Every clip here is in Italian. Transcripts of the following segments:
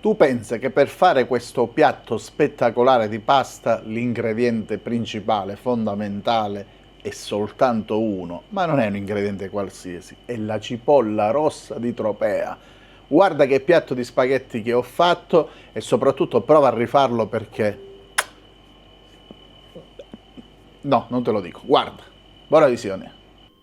Tu pensa che per fare questo piatto spettacolare di pasta l'ingrediente principale, fondamentale, è soltanto uno, ma non è un ingrediente qualsiasi, è la cipolla rossa di Tropea. Guarda che piatto di spaghetti che ho fatto e soprattutto prova a rifarlo perché... No, non te lo dico, guarda, buona visione.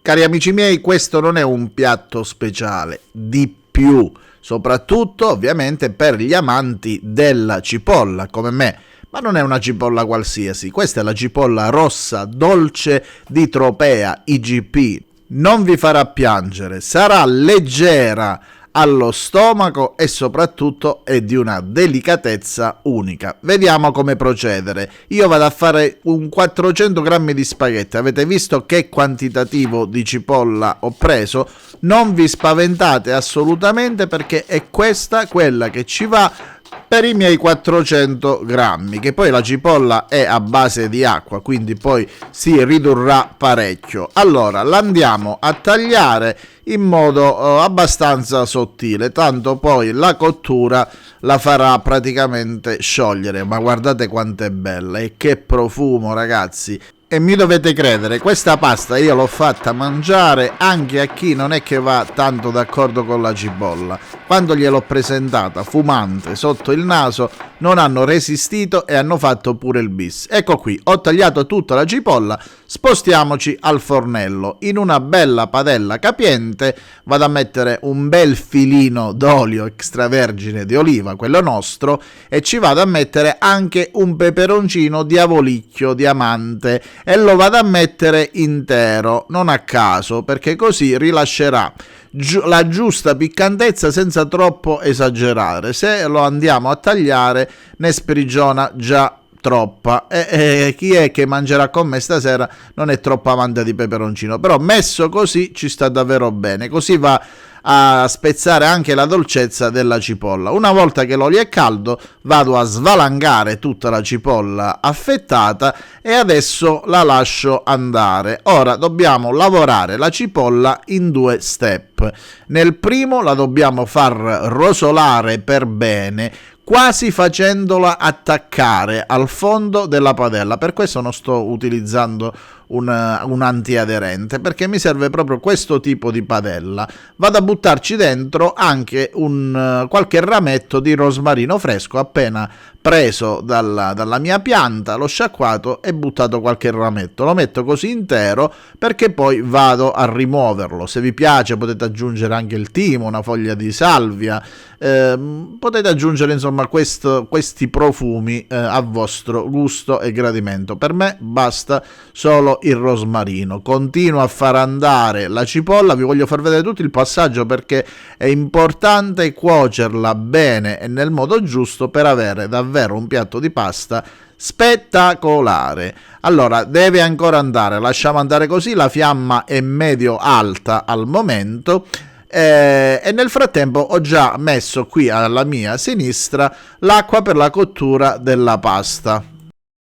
Cari amici miei, questo non è un piatto speciale, di più, soprattutto ovviamente per gli amanti della cipolla come me, ma non è una cipolla qualsiasi, questa è la cipolla rossa dolce di Tropea IGP. Non vi farà piangere, sarà leggera allo stomaco e soprattutto è di una delicatezza unica. Vediamo come procedere. Io vado a fare un 400 grammi di spaghetti. Avete visto che quantitativo di cipolla ho preso? Non vi spaventate assolutamente perché è questa quella che ci va per i miei 400 grammi, che poi la cipolla è a base di acqua, quindi poi si ridurrà parecchio. Allora l'andiamo a tagliare in modo abbastanza sottile, tanto poi la cottura la farà praticamente sciogliere. Ma guardate quanto è bella e che profumo, ragazzi! E mi dovete credere, questa pasta io l'ho fatta mangiare anche a chi non è che va tanto d'accordo con la cipolla. Quando gliel'ho presentata fumante sotto il naso non hanno resistito e hanno fatto pure il bis. Ecco qui, ho tagliato tutta la cipolla, spostiamoci al fornello. In una bella padella capiente vado a mettere un bel filino d'olio extravergine di oliva, quello nostro, e ci vado a mettere anche un peperoncino diavolicchio diamante e lo vado a mettere intero, non a caso, perché così rilascerà la giusta piccantezza senza troppo esagerare. Se lo andiamo a tagliare ne sprigiona già troppa e chi è che mangerà con me stasera non è troppo amante di peperoncino, però messo così ci sta davvero bene, così va a spezzare anche la dolcezza della cipolla. Una volta che l'olio è caldo vado a svalangare tutta la cipolla affettata e adesso la lascio andare. Ora dobbiamo lavorare la cipolla in due step. Nel primo la dobbiamo far rosolare per bene, quasi facendola attaccare al fondo della padella. Per questo non sto utilizzando un antiaderente, perché mi serve proprio questo tipo di padella. Vado a buttarci dentro anche qualche rametto di rosmarino fresco appena preso dalla mia pianta, l'ho sciacquato e buttato qualche rametto. Lo metto così intero perché poi vado a rimuoverlo. Se vi piace potete aggiungere anche il timo, una foglia di salvia, potete aggiungere insomma questi profumi a vostro gusto e gradimento. Per me basta solo il rosmarino. Continuo a far andare la cipolla, vi voglio far vedere tutto il passaggio perché è importante cuocerla bene e nel modo giusto per avere davvero un piatto di pasta spettacolare. Allora deve ancora andare, lasciamo andare così, la fiamma è medio alta al momento. E nel frattempo ho già messo qui alla mia sinistra l'acqua per la cottura della pasta.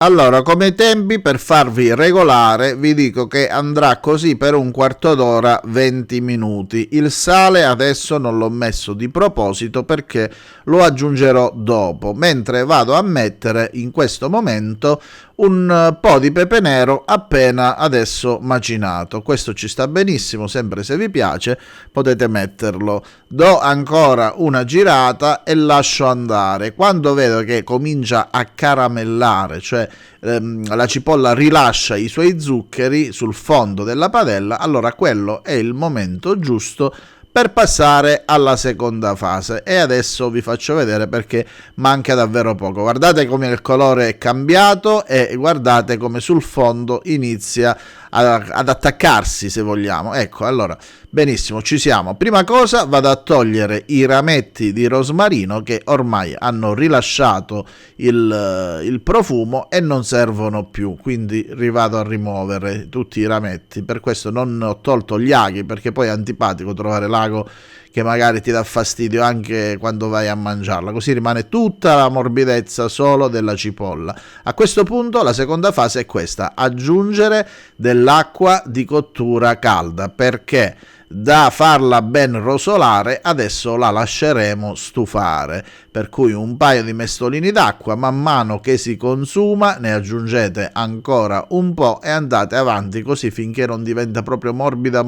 Allora, come tempi per farvi regolare vi dico che andrà così per un quarto d'ora, 20 minuti. Il sale adesso non l'ho messo di proposito perché lo aggiungerò dopo, mentre vado a mettere in questo momento un po' di pepe nero appena adesso macinato. Questo ci sta benissimo, sempre se vi piace potete metterlo. Do ancora una girata e lascio andare. Quando vedo che comincia a caramellare, cioè la cipolla rilascia i suoi zuccheri sul fondo della padella, allora quello è il momento giusto per passare alla seconda fase. E adesso vi faccio vedere perché manca davvero poco. Guardate come il colore è cambiato e guardate come sul fondo inizia ad attaccarsi, se vogliamo. Ecco, allora benissimo, ci siamo. Prima cosa vado a togliere i rametti di rosmarino che ormai hanno rilasciato il profumo e non servono più, quindi vado a rimuovere tutti i rametti. Per questo non ho tolto gli aghi, perché poi è antipatico trovare l'ago che magari ti dà fastidio anche quando vai a mangiarla, così rimane tutta la morbidezza solo della cipolla. A questo punto la seconda fase è questa: aggiungere dell'acqua di cottura calda, perché da farla ben rosolare, adesso la lasceremo stufare, per cui un paio di mestolini d'acqua, man mano che si consuma ne aggiungete ancora un po' e andate avanti così finché non diventa proprio morbida,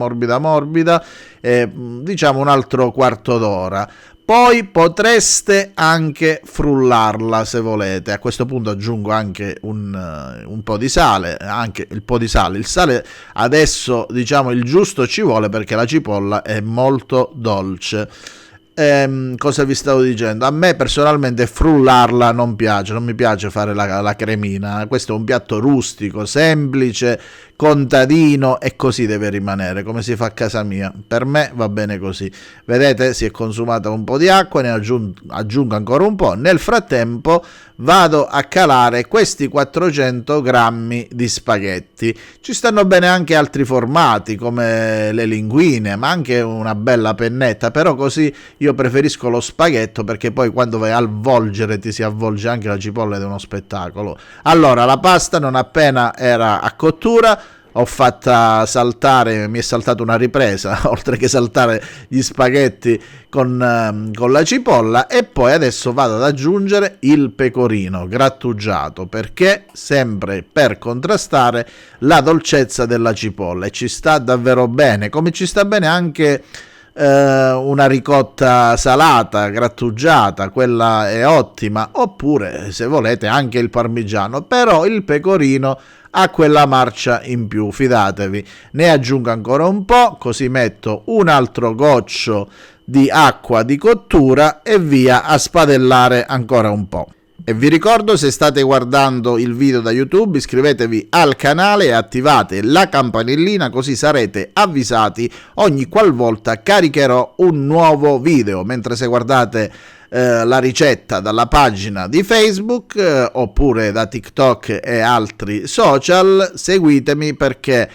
diciamo un altro quarto d'ora. Poi potreste anche frullarla se volete. A questo punto aggiungo anche un po' di sale, anche il po' di sale. Il sale adesso, diciamo, il giusto ci vuole perché la cipolla è molto dolce. Cosa vi stavo dicendo? A me personalmente frullarla non piace, non mi piace fare la cremina. Questo è un piatto rustico, semplice, contadino e così deve rimanere, come si fa a casa mia. Per me va bene così. Vedete, si è consumata un po' di acqua, ne aggiungo ancora un po'. Nel frattempo vado a calare questi 400 grammi di spaghetti. Ci stanno bene anche altri formati come le linguine, ma anche una bella pennetta, però così io preferisco lo spaghetto perché poi quando vai a avvolgere ti si avvolge anche la cipolla ed è uno spettacolo. Allora, la pasta non appena era a cottura ho fatta saltare, mi è saltata una ripresa, oltre che saltare gli spaghetti con la cipolla, e poi adesso vado ad aggiungere il pecorino grattugiato, perché sempre per contrastare la dolcezza della cipolla, e ci sta davvero bene, come ci sta bene anche una ricotta salata grattugiata, quella è ottima, oppure se volete anche il parmigiano, però il pecorino ha quella marcia in più, fidatevi. Ne aggiungo ancora un po', così metto un altro goccio di acqua di cottura e via a spadellare ancora un po'. E vi ricordo, se state guardando il video da YouTube, iscrivetevi al canale e attivate la campanellina, così sarete avvisati ogni qualvolta caricherò un nuovo video. Mentre se guardate la ricetta dalla pagina di Facebook oppure da TikTok e altri social, seguitemi perché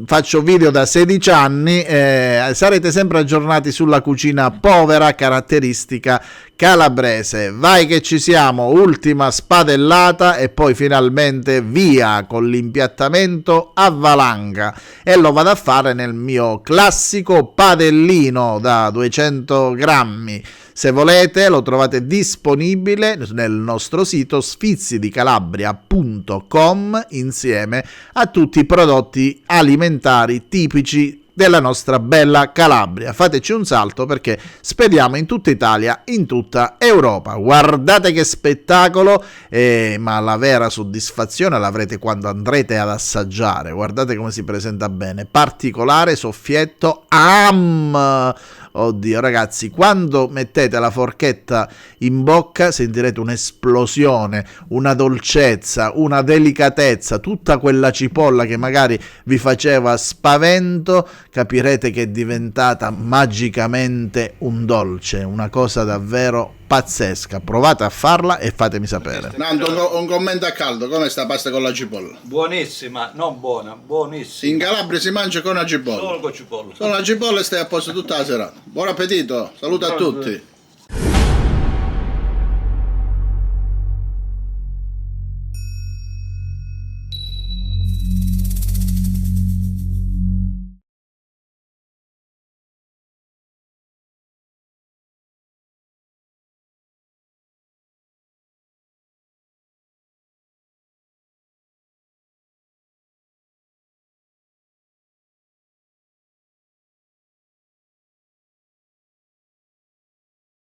faccio video da 16 anni, sarete sempre aggiornati sulla cucina povera caratteristica calabrese. Vai che ci siamo, ultima spadellata e poi finalmente via con l'impiattamento a valanga, e lo vado a fare nel mio classico padellino da 200 grammi. Se volete lo trovate disponibile nel nostro sito sfizidicalabria.com insieme a tutti i prodotti alimentari tipici della nostra bella Calabria. Fateci un salto perché spediamo in tutta Italia, in tutta Europa. Guardate che spettacolo, ma la vera soddisfazione l'avrete quando andrete ad assaggiare. Guardate come si presenta bene, particolare, soffietto, oddio ragazzi, quando mettete la forchetta in bocca sentirete un'esplosione, una dolcezza, una delicatezza, tutta quella cipolla che magari vi faceva spavento, capirete che è diventata magicamente un dolce, una cosa davvero pazzesca. Provate a farla e fatemi sapere. Nando, un commento a caldo, come sta pasta con la cipolla? Buonissima, non buona, buonissima. In Calabria si mangia con la cipolla. Solo con cipolla. Con la cipolla e stai a posto tutta la serata. Buon appetito, saluto a tutti.